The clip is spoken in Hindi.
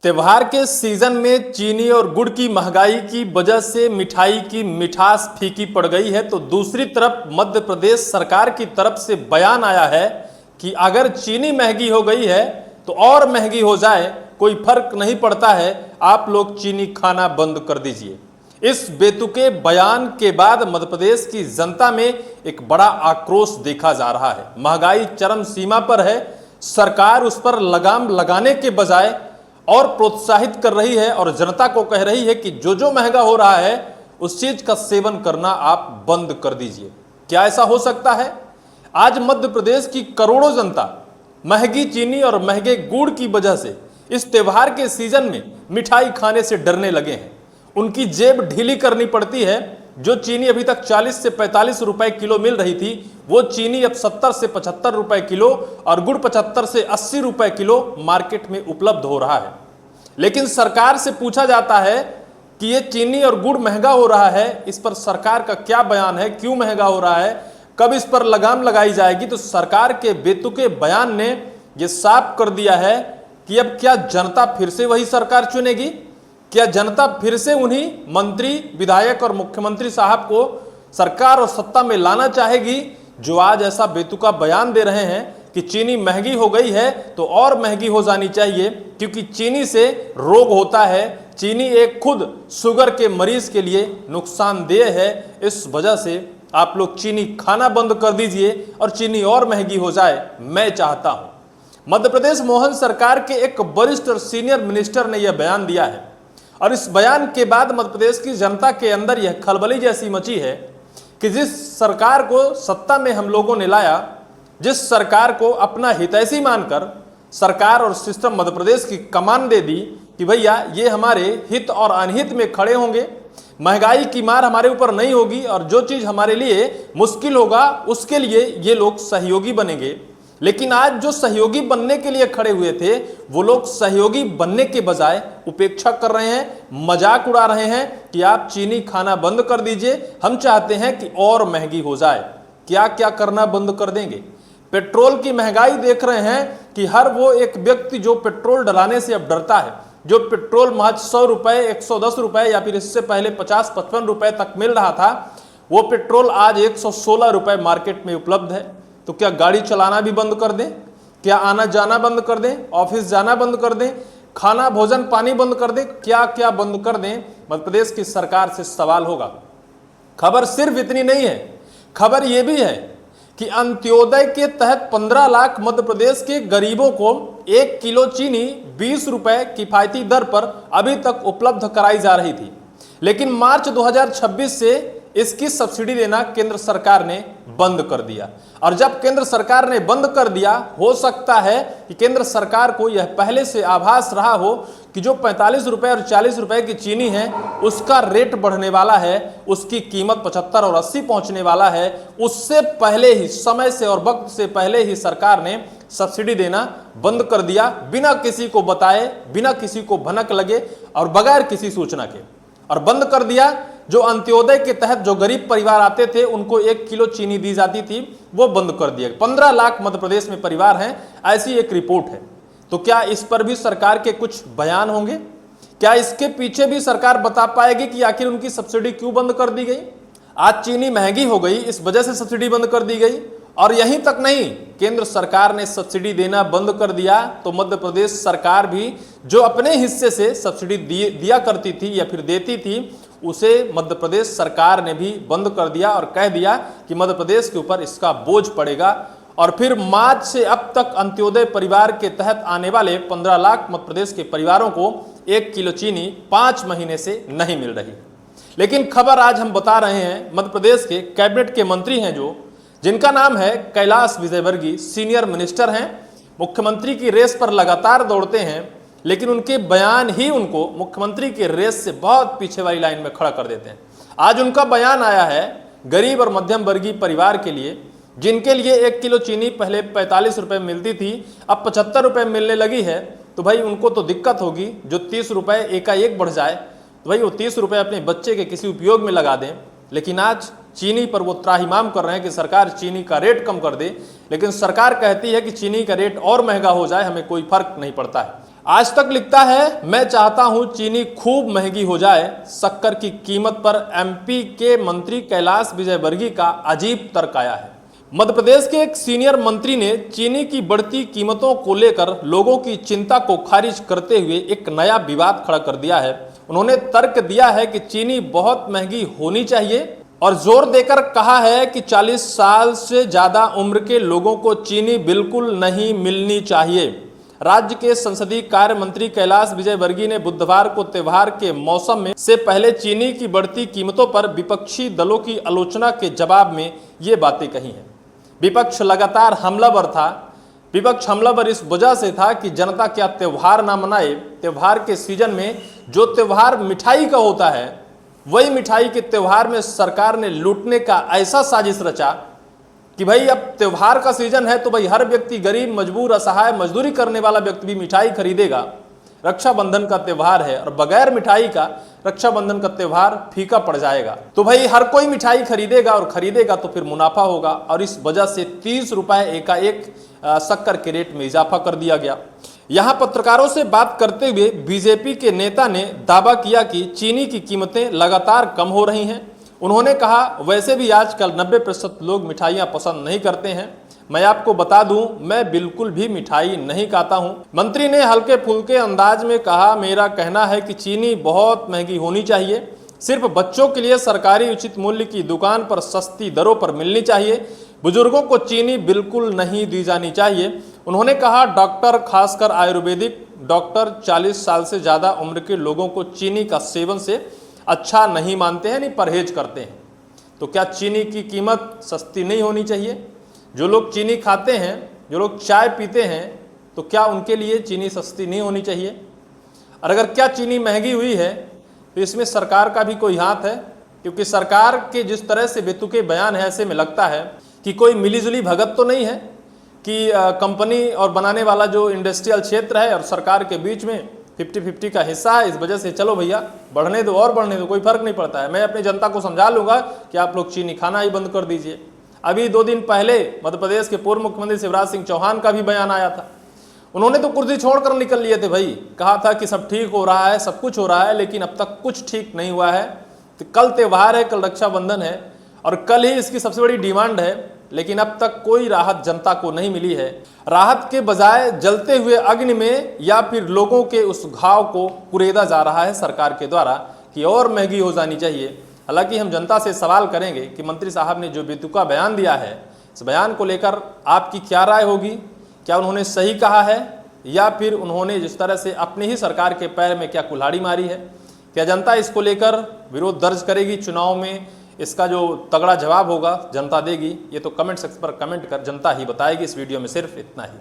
त्योहार के सीजन में चीनी और गुड़ की महंगाई की वजह से मिठाई की मिठास फीकी पड़ गई है, तो दूसरी तरफ मध्य प्रदेश सरकार की तरफ से बयान आया है कि अगर चीनी महंगी हो गई है तो और महंगी हो जाए, कोई फर्क नहीं पड़ता है, आप लोग चीनी खाना बंद कर दीजिए। इस बेतुके बयान के बाद मध्य प्रदेश की जनता में एक बड़ा आक्रोश देखा जा रहा है। महंगाई चरम सीमा पर है, सरकार उस पर लगाम लगाने के बजाय और प्रोत्साहित कर रही है और जनता को कह रही है कि जो जो महंगा हो रहा है उस चीज का सेवन करना आप बंद कर दीजिए। क्या ऐसा हो सकता है? आज मध्य प्रदेश की करोड़ों जनता महंगी चीनी और महंगे गुड़ की वजह से इस त्योहार के सीजन में मिठाई खाने से डरने लगे हैं। उनकी जेब ढीली करनी पड़ती है। जो चीनी अभी तक 40 से 45 रुपए किलो मिल रही थी, वो चीनी अब 70 से 75 रुपए किलो और गुड़ 75 से 80 रुपए किलो मार्केट में उपलब्ध हो रहा है। लेकिन सरकार से पूछा जाता है कि ये चीनी और गुड़ महंगा हो रहा है, इस पर सरकार का क्या बयान है, क्यों महंगा हो रहा है, कब इस पर लगाम लगाई जाएगी? तो सरकार के बेतुके बयान ने यह साफ कर दिया है कि अब क्या जनता फिर से वही सरकार चुनेगी? क्या जनता फिर से उन्हीं मंत्री, विधायक और मुख्यमंत्री साहब को सरकार और सत्ता में लाना चाहेगी, जो आज ऐसा बेतुका बयान दे रहे हैं कि चीनी महंगी हो गई है तो और महंगी हो जानी चाहिए, क्योंकि चीनी से रोग होता है, चीनी एक खुद शुगर के मरीज के लिए नुकसानदेह है। इस वजह से आप लोग चीनी खाना बंद कर दीजिए और चीनी और महंगी हो जाए, मैं चाहता हूं। मध्य प्रदेश मोहन सरकार के एक वरिष्ठ और सीनियर मिनिस्टर ने यह बयान दिया है और इस बयान के बाद मध्य प्रदेश की जनता के अंदर यह खलबली जैसी मची है कि जिस सरकार को सत्ता में हम लोगों ने लाया, जिस सरकार को अपना हितैषी मानकर सरकार और सिस्टम मध्य प्रदेश की कमान दे दी कि भैया ये हमारे हित और अनहित में खड़े होंगे, महंगाई की मार हमारे ऊपर नहीं होगी और जो चीज हमारे लिए मुश्किल होगा उसके लिए ये लोग सहयोगी बनेंगे। लेकिन आज जो सहयोगी बनने के लिए खड़े हुए थे, वो लोग सहयोगी बनने के बजाय उपेक्षा कर रहे हैं, मजाक उड़ा रहे हैं कि आप चीनी खाना बंद कर दीजिए, हम चाहते हैं कि और महंगी हो जाए। क्या क्या करना बंद कर देंगे? पेट्रोल की महंगाई देख रहे हैं कि हर वो एक व्यक्ति जो पेट्रोल डलाने से अब डरता है, जो पेट्रोल महज 100 रुपए, 110 रुपए या फिर इससे पहले 50-55 रुपए तक मिल रहा था, वो पेट्रोल आज 116 रुपए मार्केट में उपलब्ध है। तो क्या गाड़ी चलाना भी बंद कर दें? क्या आना जाना बंद कर दें? ऑफिस जाना बंद कर दें? खाना भोजन पानी बंद कर दें? क्या क्या बंद कर दें? मध्य प्रदेश की सरकार से सवाल होगा। खबर सिर्फ इतनी नहीं है, खबर यह भी है कि अंत्योदय के तहत 15 लाख मध्य प्रदेश के गरीबों को 1 किलो चीनी 20 रुपए किफायती दर पर अभी तक उपलब्ध कराई जा रही थी। लेकिन मार्च 2026 से इसकी सब्सिडी देना केंद्र सरकार ने बंद कर दिया। और जब केंद्र सरकार ने बंद कर दिया, हो सकता है कि केंद्र सरकार को यह पहले से आभास रहा हो कि जो 45 रुपए और 40 रुपए की चीनी है उसका रेट बढ़ने वाला है, उसकी कीमत 75 और 80 पहुंचने वाला है। उससे पहले ही, समय से और वक्त से पहले ही सरकार ने सब्सिडी देना बंद कर दिया, बिना किसी को बताए, बिना किसी को भनक लगे और बगैर किसी सूचना के, और बंद कर दिया। जो अंत्योदय के तहत जो गरीब परिवार आते थे उनको 1 किलो चीनी दी जाती थी, वो बंद कर दिया। 15 लाख मध्य प्रदेश में परिवार हैं, ऐसी एक रिपोर्ट है। तो क्या इस पर भी सरकार के कुछ बयान होंगे? क्या इसके पीछे भी सरकार बता पाएगी कि आखिर उनकी सब्सिडी क्यों बंद कर दी गई? आज चीनी महंगी हो गई, इस वजह से सब्सिडी बंद कर दी गई। और यहीं तक नहीं, केंद्र सरकार ने सब्सिडी देना बंद कर दिया तो मध्य प्रदेश सरकार भी जो अपने हिस्से से सब्सिडी दिया करती थी या फिर देती थी, उसे मध्य प्रदेश सरकार ने भी बंद कर दिया और कह दिया कि मध्य प्रदेश के ऊपर इसका बोझ पड़ेगा। और फिर मार्च से अब तक अंत्योदय परिवार के तहत आने वाले 15 लाख मध्य प्रदेश के परिवारों को 1 किलो चीनी 5 महीने से नहीं मिल रही। लेकिन खबर आज हम बता रहे हैं, मध्य प्रदेश के कैबिनेट के मंत्री हैं जिनका नाम है कैलाश विजयवर्गीय, सीनियर मिनिस्टर हैं, मुख्यमंत्री की रेस पर लगातार दौड़ते हैं, लेकिन उनके बयान ही उनको मुख्यमंत्री के रेस से बहुत पीछे वाली लाइन में खड़ा कर देते हैं। आज उनका बयान आया है गरीब और मध्यम वर्गीय परिवार के लिए, जिनके लिए 1 किलो चीनी पहले 45 रुपए मिलती थी, अब 75 रुपए मिलने लगी है। तो भाई उनको तो दिक्कत होगी, जो 30 रुपए एकाएक बढ़ जाए तो भाई वो 30 रुपए अपने बच्चे के किसी उपयोग में लगा दें। लेकिन आज चीनी पर वो त्राहिमाम कर रहे हैं कि सरकार चीनी का रेट कम कर दे, लेकिन सरकार कहती है कि चीनी का रेट और महंगा हो जाए, हमें कोई फर्क नहीं पड़ता है। आज तक लिखता है, मैं चाहता हूं चीनी खूब महंगी हो जाए। शक्कर की कीमत पर एमपी के मंत्री कैलाश विजयवर्गीय का अजीब तर्क आया है। मध्य प्रदेश के एक सीनियर मंत्री ने चीनी की बढ़ती कीमतों को लेकर लोगों की चिंता को खारिज करते हुए एक नया विवाद खड़ा कर दिया है। उन्होंने तर्क दिया है कि चीनी बहुत महंगी होनी चाहिए और जोर देकर कहा है कि 40 साल से ज्यादा उम्र के लोगों को चीनी बिल्कुल नहीं मिलनी चाहिए। राज्य के संसदीय कार्य मंत्री कैलाश विजयवर्गीय ने बुधवार को त्योहार के मौसम में से पहले चीनी की बढ़ती कीमतों पर विपक्षी दलों की आलोचना के जवाब में ये बातें कही हैं। विपक्ष लगातार हमलावर था। विपक्ष हमलावर इस वजह से था कि जनता क्या त्योहार ना मनाए। त्योहार के सीजन में जो त्योहार मिठाई का होता है, वही मिठाई के त्योहार में सरकार ने लूटने का ऐसा साजिश रचा कि भाई अब त्योहार का सीजन है तो भाई हर व्यक्ति, गरीब, मजबूर, असहाय, मजदूरी करने वाला व्यक्ति भी मिठाई खरीदेगा। रक्षाबंधन का त्योहार है और बगैर मिठाई का रक्षाबंधन का त्योहार फीका पड़ जाएगा। तो भाई हर कोई मिठाई खरीदेगा और खरीदेगा तो फिर मुनाफा होगा, और इस वजह से 30 रुपए एकाएक शक्कर के रेट में इजाफा कर दिया गया। यहां पत्रकारों से बात करते हुए बीजेपी के नेता ने दावा किया कि चीनी की कीमतें लगातार कम हो रही हैं। उन्होंने कहा, वैसे भी आजकल 90% लोग मिठाइयां पसंद नहीं करते हैं। मैं आपको बता दूं, मैं बिल्कुल भी मिठाई नहीं खाता हूं। मंत्री ने हल्के फुल्के अंदाज में कहा, मेरा कहना है कि चीनी बहुत महंगी होनी चाहिए। सिर्फ बच्चों के लिए सरकारी उचित मूल्य की दुकान पर सस्ती दरों पर मिलनी चाहिए। बुजुर्गों को चीनी बिल्कुल नहीं दी जानी चाहिए। उन्होंने कहा, डॉक्टर, खासकर आयुर्वेदिक डॉक्टर 40 साल से ज़्यादा उम्र के लोगों को चीनी का सेवन से अच्छा नहीं मानते हैं, नहीं परहेज करते हैं। तो क्या चीनी की कीमत सस्ती नहीं होनी चाहिए? जो लोग चीनी खाते हैं, जो लोग चाय पीते हैं, तो क्या उनके लिए चीनी सस्ती नहीं होनी चाहिए? और अगर क्या चीनी महंगी हुई है तो इसमें सरकार का भी कोई हाथ है, क्योंकि सरकार के जिस तरह से बेतुके बयान है, ऐसे में लगता है कि कोई मिलीजुली भगत तो नहीं है कि कंपनी और बनाने वाला जो इंडस्ट्रियल क्षेत्र है और सरकार के बीच में 50-50 का हिस्सा है। इस वजह से चलो भैया बढ़ने दो और बढ़ने दो, कोई फर्क नहीं पड़ता है। मैं अपनी जनता को समझा लूंगा कि आप लोग चीनी खाना ही बंद कर दीजिए। अभी 2 दिन पहले मध्य प्रदेश के पूर्व मुख्यमंत्री शिवराज सिंह चौहान का भी बयान आया था। उन्होंने तो कुर्सी छोड़कर निकल लिए थे भाई। कहा था कि सब ठीक हो रहा है, सब कुछ हो रहा है, लेकिन अब तक कुछ ठीक नहीं हुआ है। तो कल त्योहार है, कल रक्षाबंधन है और कल ही इसकी सबसे बड़ी डिमांड है, लेकिन अब तक कोई राहत जनता को नहीं मिली है। राहत के बजाय जलते हुए अग्नि में या फिर लोगों के उस घाव को कुरेदा जा रहा है सरकार के द्वारा कि और महंगी हो जानी चाहिए। हालांकि हम जनता से सवाल करेंगे कि मंत्री साहब ने जो बेतुका बयान दिया है, इस बयान को लेकर आपकी क्या राय होगी? क्या उन्होंने सही कहा है या फिर उन्होंने जिस तरह से अपनी ही सरकार के पैर में क्या कुल्हाड़ी मारी है? क्या जनता इसको लेकर विरोध दर्ज करेगी? चुनाव में इसका जो तगड़ा जवाब होगा जनता देगी। ये तो कमेंट सेक्शन पर कमेंट कर जनता ही बताएगी। इस वीडियो में सिर्फ इतना ही।